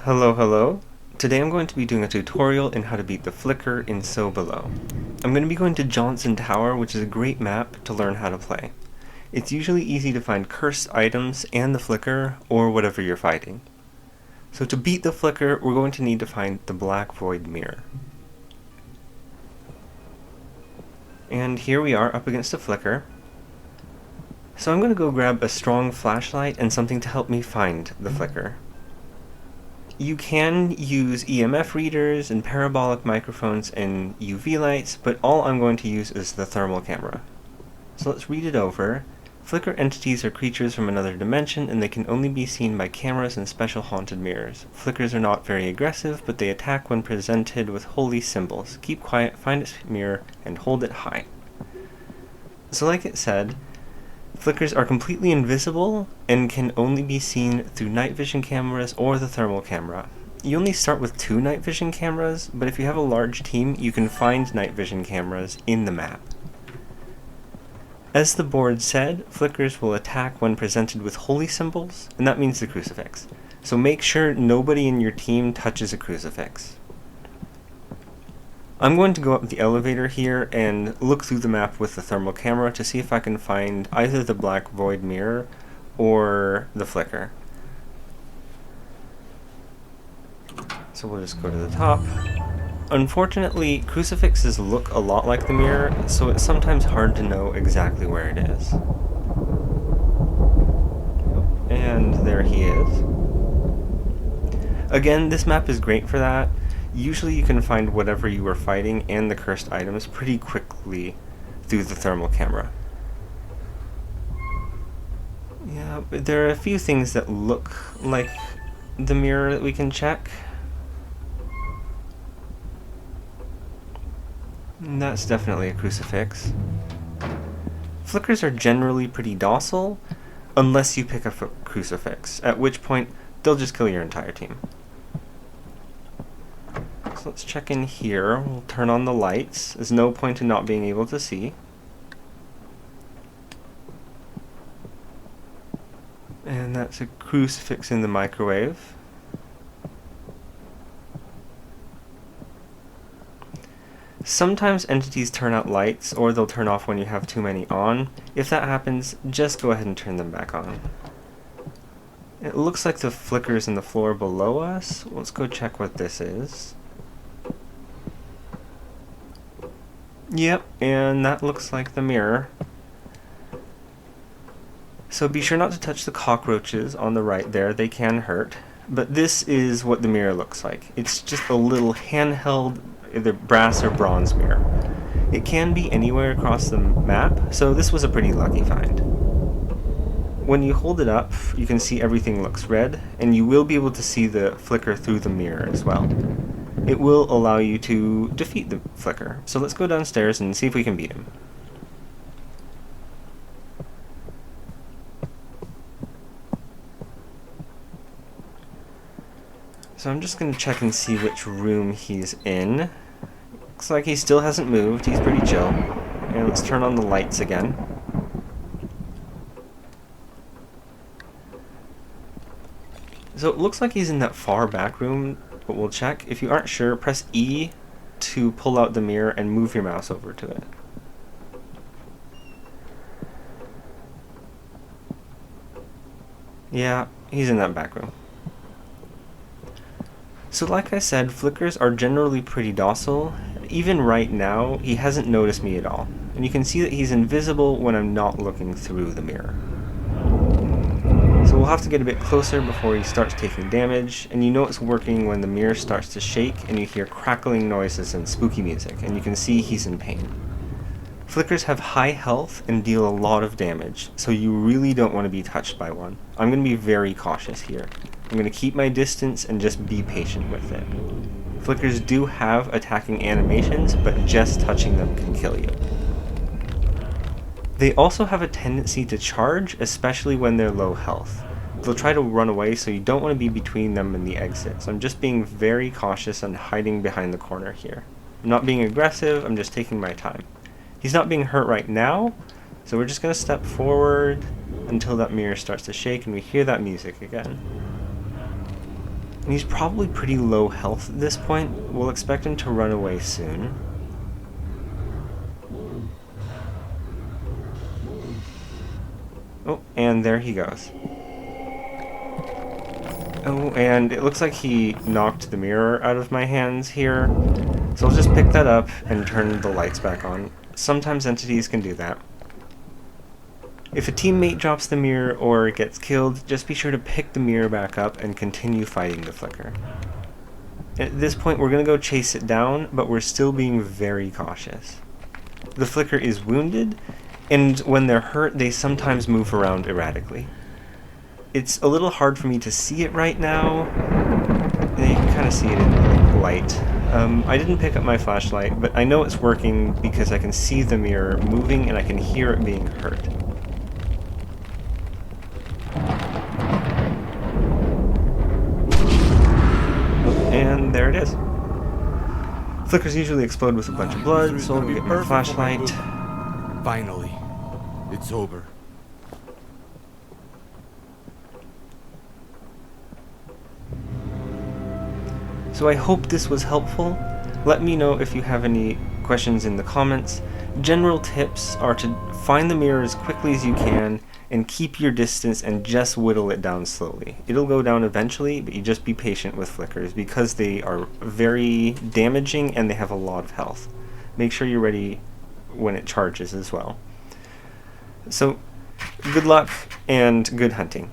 Hello, hello. Today I'm going to be doing a tutorial in how to beat the flicker in So Below. I'm going to be going to Johnson Tower, which is a great map to learn how to play. It's usually easy to find cursed items and the flicker, or whatever you're fighting. So to beat the flicker, we're going to need to find the Black Void Mirror. And here we are up against the flicker. So I'm going to go grab a strong flashlight and something to help me find the flicker. You can use EMF readers and parabolic microphones and UV lights, but all I'm going to use is the thermal camera. So let's read it over. Flicker entities are creatures from another dimension, and they can only be seen by cameras and special haunted mirrors. Flickers are not very aggressive, but they attack when presented with holy symbols. Keep quiet, find its mirror, and hold it high. So like it said, flickers are completely invisible and can only be seen through night vision cameras or the thermal camera. You only start with 2 night vision cameras, but if you have a large team, you can find night vision cameras in the map. As the board said, flickers will attack when presented with holy symbols, and that means the crucifix. So make sure nobody in your team touches a crucifix. I'm going to go up the elevator here and look through the map with the thermal camera to see if I can find either the Black Void Mirror or the flicker. So we'll just go to the top. Unfortunately, crucifixes look a lot like the mirror, so it's sometimes hard to know exactly where it is. And there he is. Again, this map is great for that. Usually you can find whatever you are fighting and the cursed items pretty quickly through the thermal camera. Yeah, but there are a few things that look like the mirror that we can check. And that's definitely a crucifix. Flickers are generally pretty docile, unless you pick up a crucifix, at which point they'll just kill your entire team. So let's check in here. We'll turn on the lights. There's no point in not being able to see. And that's a crucifix in the microwave. Sometimes entities turn out lights, or they'll turn off when you have too many on. If that happens, just go ahead and turn them back on. It looks like the flicker's in the floor below us. Let's go check what this is. Yep, and that looks like the mirror. So be sure not to touch the cockroaches on the right there, they can hurt. But this is what the mirror looks like. It's just a little handheld, either brass or bronze mirror. It can be anywhere across the map, so this was a pretty lucky find. When you hold it up, you can see everything looks red, and you will be able to see the flicker through the mirror as well. It will allow you to defeat the flicker. So let's go downstairs and see if we can beat him. So I'm just going to check and see which room he's in. Looks like he still hasn't moved. He's pretty chill. And let's turn on the lights again. So it looks like he's in that far back room, but we'll check. If you aren't sure, press E to pull out the mirror and move your mouse over to it. Yeah, he's in that back room. So like I said, flickers are generally pretty docile. Even right now, he hasn't noticed me at all. And you can see that he's invisible when I'm not looking through the mirror. So we'll have to get a bit closer before he starts taking damage, and you know it's working when the mirror starts to shake and you hear crackling noises and spooky music, and you can see he's in pain. Flickers have high health and deal a lot of damage, so you really don't want to be touched by one. I'm going to be very cautious here. I'm going to keep my distance and just be patient with it. Flickers do have attacking animations, but just touching them can kill you. They also have a tendency to charge, especially when they're low health. They'll try to run away, so you don't want to be between them and the exit. So I'm just being very cautious and hiding behind the corner here. I'm not being aggressive, I'm just taking my time. He's not being hurt right now, so we're just going to step forward until that mirror starts to shake and we hear that music again. And he's probably pretty low health at this point. We'll expect him to run away soon. Oh, and there he goes. Oh, and it looks like he knocked the mirror out of my hands here. So I'll just pick that up and turn the lights back on. Sometimes entities can do that. If a teammate drops the mirror or gets killed, just be sure to pick the mirror back up and continue fighting the flicker. At this point, we're going to go chase it down, but we're still being very cautious. The flicker is wounded, and when they're hurt, they sometimes move around erratically. It's a little hard for me to see it right now. You can kind of see it in the light. I didn't pick up my flashlight, but I know it's working because I can see the mirror moving and I can hear it being hurt. And there it is. Flickers usually explode with a bunch of blood, so I'll get my flashlight. Finally, it's over. So I hope this was helpful. Let me know if you have any questions in the comments. General tips are to find the mirror as quickly as you can and keep your distance and just whittle it down slowly. It'll go down eventually, but you just be patient with flickers because they are very damaging and they have a lot of health. Make sure you're ready when it charges as well. So, good luck and good hunting.